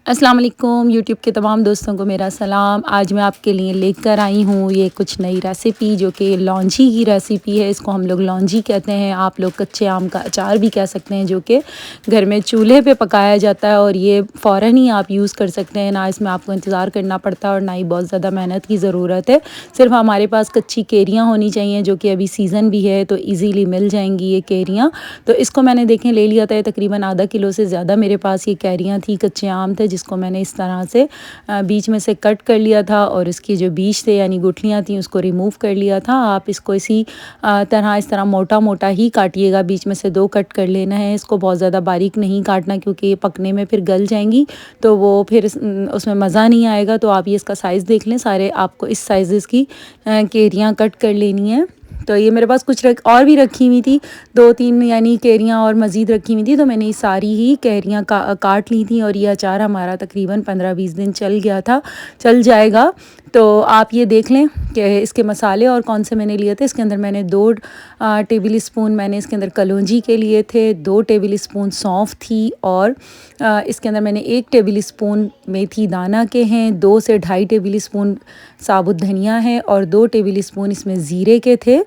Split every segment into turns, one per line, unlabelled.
अस्सलाम वालेकुम यूट्यूब के तमाम दोस्तों को मेरा सलाम। आज मैं आपके लिए लेकर आई हूँ ये कुछ नई रेसिपी जो कि लौंजी की रेसिपी है। इसको हम लोग लौंजी कहते हैं, आप लोग कच्चे आम का अचार भी कह सकते हैं, जो कि घर में चूल्हे पे पकाया जाता है और ये फ़ौरन ही आप यूज़ कर सकते हैं। ना इसमें आपको इंतज़ार करना पड़ता और ना ही बहुत ज़्यादा मेहनत की ज़रूरत है। सिर्फ हमारे पास कच्ची कैरियाँ होनी चाहिए, जो कि अभी सीज़न भी है तो ईज़िली मिल जाएंगी ये कैरियाँ। तो इसको मैंने देखें ले लिया था, ये तकरीबन आधा किलो से ज़्यादा मेरे पास ये कैरियाँ थी, कच्चे आम थे, जिसको मैंने इस तरह से बीच में से कट कर लिया था और इसके जो बीज थे यानी गुठलियाँ थी उसको रिमूव कर लिया था। आप इसको इसी तरह इस तरह मोटा मोटा ही काटिएगा, बीच में से 2 कट कर लेना है। इसको बहुत ज़्यादा बारीक नहीं काटना, क्योंकि ये पकने में फिर गल जाएंगी तो वो फिर उसमें मज़ा नहीं आएगा। तो आप ये इसका साइज़ देख लें, सारे आपको इस साइज़ की कैरियाँ कट कर लेनी है। तो ये मेरे पास कुछ और भी रखी हुई थी, 2-3 यानी कैरियाँ और मज़ीद रखी हुई थी, तो मैंने ये सारी ही कैरियाँ काट ली थी और ये अचार हमारा तकरीबन 15-20 दिन चल जाएगा। तो आप ये देख लें कि इसके मसाले और कौन से मैंने लिए थे। इसके अंदर मैंने 2 टेबल स्पून मैंने इसके अंदर कलौंजी के लिए थे, 2 टेबल स्पून सौंफ थी और इसके अंदर मैंने 1 टेबल स्पून मेथी दाना के हैं, 2 से ढाई टेबल स्पून साबुत धनिया है और 2 टेबल स्पून इसमें ज़ीरे के थे।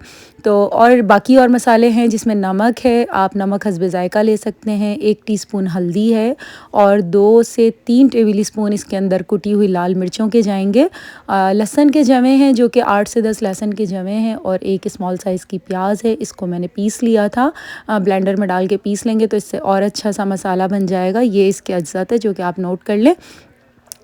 तो और बाकी और मसाले हैं, जिसमें नमक है, आप नमक हस्बे ज़ायक़ा ले सकते हैं, 1 टीस्पून हल्दी है और 2 से 3 टेबल स्पून इसके अंदर कुटी हुई लाल मिर्चों के जाएंगे। लहसुन के जवे हैं, जो कि 8 से 10 लहसुन के जवे हैं और 1 स्मॉल साइज़ की प्याज है। इसको मैंने पीस लिया था, ब्लेंडर में डाल के पीस लेंगे तो इससे और अच्छा सा मसाला बन जाएगा। ये इसके अज्जा थे जो कि आप नोट कर लें।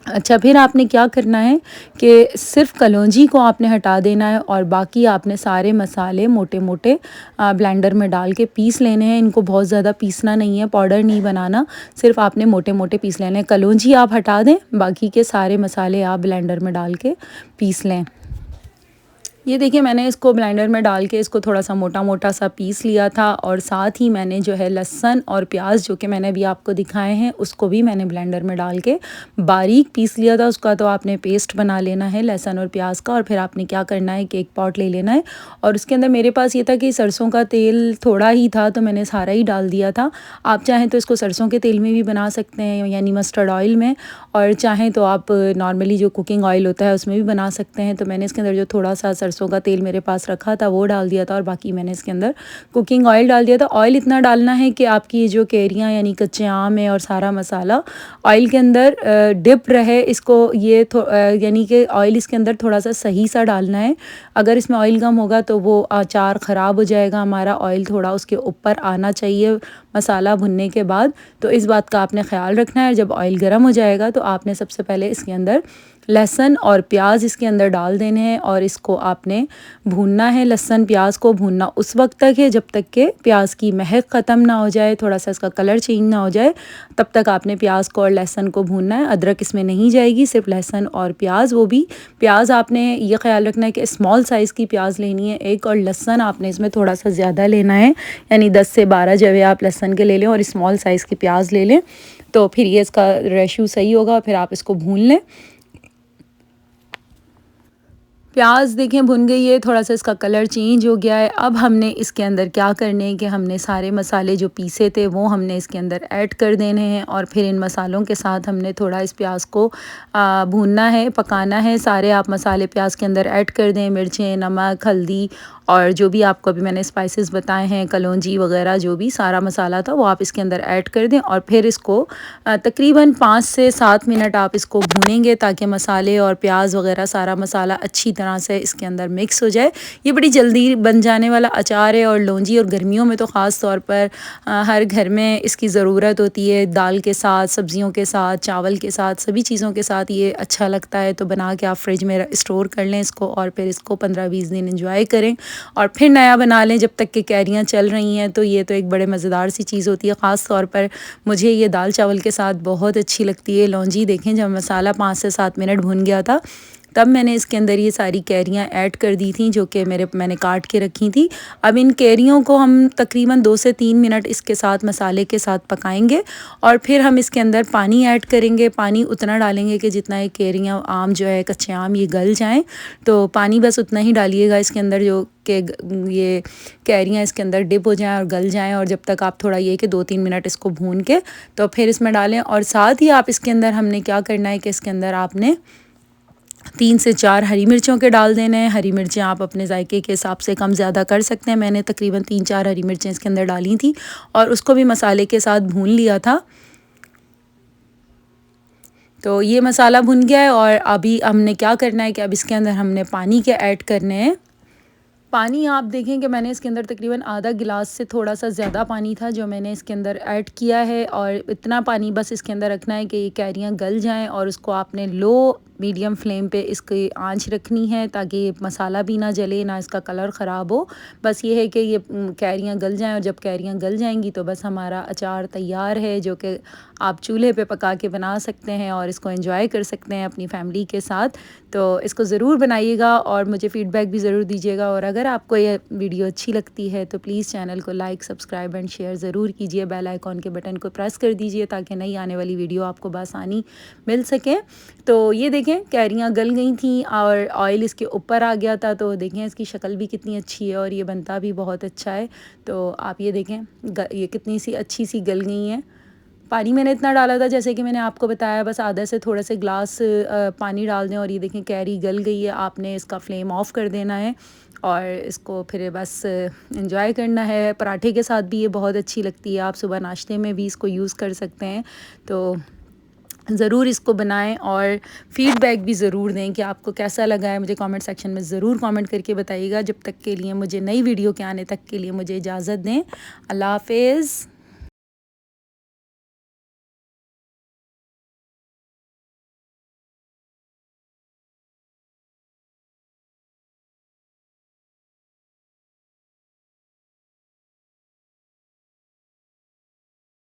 अच्छा, फिर आपने क्या करना है कि सिर्फ़ कलौंजी को आपने हटा देना है और बाकी आपने सारे मसाले मोटे मोटे ब्लेंडर में डाल के पीस लेने हैं। इनको बहुत ज़्यादा पीसना नहीं है, पाउडर नहीं बनाना, सिर्फ आपने मोटे मोटे पीस लेने हैं। कलौंजी आप हटा दें, बाकी के सारे मसाले आप ब्लेंडर में डाल के पीस लें। ये देखिए, मैंने इसको ब्लेंडर में डाल के इसको थोड़ा सा मोटा मोटा सा पीस लिया था और साथ ही मैंने जो है लहसुन और प्याज, जो कि मैंने अभी आपको दिखाए हैं, उसको भी मैंने ब्लेंडर में डाल के बारीक पीस लिया था। उसका तो आपने पेस्ट बना लेना है लहसुन और प्याज का। और फिर आपने क्या करना है कि एक पॉट ले लेना है और उसके अंदर मेरे पास ये था कि सरसों का तेल थोड़ा ही था तो मैंने सारा ही डाल दिया था। आप चाहें तो इसको सरसों के तेल में भी बना सकते हैं, यानी मस्टर्ड ऑयल में, और चाहें तो आप नॉर्मली जो कुकिंग ऑयल होता है उसमें भी बना सकते हैं। तो मैंने इसके अंदर जो थोड़ा सा सरसों का तेल मेरे पास रखा था वो डाल दिया था और बाकी मैंने इसके अंदर कुकिंग ऑयल डाल दिया था। ऑयल इतना डालना है कि आपकी ये जो कैरियाँ यानी कच्चे आम है और सारा मसाला ऑयल के अंदर डिप रहे। इसको ये यानी कि ऑयल इसके अंदर थोड़ा सा सही सा डालना है। अगर इसमें ऑयल कम होगा तो वो अचार ख़राब हो जाएगा हमारा। ऑयल थोड़ा उसके ऊपर आना चाहिए मसाला भुनने के बाद, तो इस बात का आपने ख़्याल रखना है। जब ऑयल गर्म हो जाएगा तो आपने सबसे पहले इसके अंदर लहसुन और प्याज इसके अंदर डाल देने हैं और इसको आपने भूनना है। लहसुन प्याज को भूनना उस वक्त तक है जब तक कि प्याज की महक ख़त्म ना हो जाए, थोड़ा सा इसका कलर चेंज ना हो जाए, तब तक आपने प्याज को और लहसुन को भूनना है। अदरक इसमें नहीं जाएगी, सिर्फ लहसुन और प्याज। वो भी प्याज आपने ये ख्याल रखना है कि स्मॉल साइज़ की प्याज लेनी है एक, और लहसुन आपने इसमें थोड़ा सा ज़्यादा लेना है, यानी 10 से 12 जवे आप लहसुन के ले लें और स्मॉल साइज़ की प्याज ले लें, तो फिर ये इसका रेशो सही होगा। फिर आप इसको भून लें। प्याज देखें भुन गई है, थोड़ा सा इसका कलर चेंज हो गया है। अब हमने इसके अंदर क्या करने हैं कि हमने सारे मसाले जो पीसे थे वो हमने इसके अंदर ऐड कर देने हैं और फिर इन मसालों के साथ हमने थोड़ा इस प्याज को भूनना है, पकाना है। सारे आप मसाले प्याज के अंदर ऐड कर दें, मिर्चें, नमक, हल्दी और जो भी आपको अभी मैंने स्पाइसेस बताए हैं, कलौंजी वगैरह, जो भी सारा मसाला था वो आप इसके अंदर ऐड कर दें और फिर इसको तकरीबन 5 से 7 मिनट आप इसको भूनेंगे ताकि मसाले और प्याज वगैरह सारा मसाला अच्छी तरह से इसके अंदर मिक्स हो जाए। ये बड़ी जल्दी बन जाने वाला अचार है और लौंजी और गर्मियों में तो ख़ास तौर पर हर घर में इसकी ज़रूरत होती है। दाल के साथ, सब्ज़ियों के साथ, चावल के साथ, सभी चीज़ों के साथ ये अच्छा लगता है। तो बना के आप फ्रिज में स्टोर कर लें इसको और फिर इसको 15-20 दिन इंजॉय करें और फिर नया बना लें जब तक कि कैरियाँ चल रही हैं। तो ये तो एक बड़े मज़ेदार सी चीज़ होती है। ख़ास तौर पर मुझे ये दाल चावल के साथ बहुत अच्छी लगती है। लौंजी देखें, जब मसाला 5 से 7 मिनट भुन गया था तब मैंने इसके अंदर ये सारी कैरियाँ ऐड कर दी थी जो कि मैंने काट के रखी थी। अब इन कैरियों को हम तकरीबन 2 से 3 मिनट इसके साथ मसाले के साथ पकाएंगे और फिर हम इसके अंदर पानी ऐड करेंगे। पानी उतना डालेंगे कि जितना ये कैरियाँ आम जो है कच्चे आम ये गल जाएँ, तो पानी बस उतना ही डालिएगा इसके अंदर जो कि ये कैरियाँ इसके अंदर डिप हो जाएं और गल जाएं। और जब तक आप थोड़ा ये कि 2-3 मिनट इसको भून के तो फिर इसमें डालें। और साथ ही आप इसके अंदर हमने क्या करना है कि इसके अंदर आपने 3 से 4 हरी मिर्चों के डाल देने हैं। हरी मिर्चें आप अपने जायके के हिसाब से कम ज़्यादा कर सकते हैं। मैंने तकरीबन 3-4 हरी मिर्चें इसके अंदर डाली थी और उसको भी मसाले के साथ भून लिया था। तो ये मसाला भुन गया है और अभी हमने क्या करना है कि अब इसके अंदर हमने पानी के ऐड करने हैं। पानी आप देखें कि मैंने इसके अंदर तकरीबन आधा गिलास से थोड़ा सा ज़्यादा पानी था जो मैंने इसके अंदर ऐड किया है। और इतना पानी बस इसके अंदर रखना है कि ये कैरियाँ गल जाएं और उसको आपने लो मीडियम फ्लेम पे इसकी आंच रखनी है ताकि ये मसाला भी ना जले ना इसका कलर ख़राब हो। बस ये है कि ये कैरियाँ गल जाएं और जब कैरियाँ गल जाएंगी तो बस हमारा अचार तैयार है जो कि आप चूल्हे पे पका के बना सकते हैं और इसको एंजॉय कर सकते हैं अपनी फैमिली के साथ। तो इसको ज़रूर बनाइएगा और मुझे फ़ीडबैक भी ज़रूर दीजिएगा। और अगर आपको ये वीडियो अच्छी लगती है तो प्लीज़ चैनल को लाइक, सब्सक्राइब एंड शेयर ज़रूर कीजिए। बेल आइकॉन के बटन को प्रेस कर दीजिए ताकि नई आने वाली वीडियो आपको बआसानी मिल सके। तो ये देखें कैरियाँ गल गई थी और ऑयल इसके ऊपर आ गया था। तो देखें इसकी शक्ल भी कितनी अच्छी है और ये बनता भी बहुत अच्छा है। तो आप ये देखें ये कितनी सी अच्छी सी गल गई हैं। पानी मैंने इतना डाला था जैसे कि मैंने आपको बताया, बस आधा से थोड़ा से ग्लास पानी डाल दें और ये देखें कैरी गल गई है। आपने इसका फ्लेम ऑफ कर देना है और इसको फिर बस एंजॉय करना है। पराठे के साथ भी ये बहुत अच्छी लगती है, आप सुबह नाश्ते में भी इसको यूज़ कर सकते हैं। तो ज़रूर इसको बनाएं और फ़ीडबैक भी ज़रूर दें कि आपको कैसा लगा है। मुझे कमेंट सेक्शन में ज़रूर कमेंट करके बताइएगा। जब तक के लिए मुझे नई वीडियो के आने तक के लिए मुझे इजाज़त दें। अल्लाह हाफ़िज़।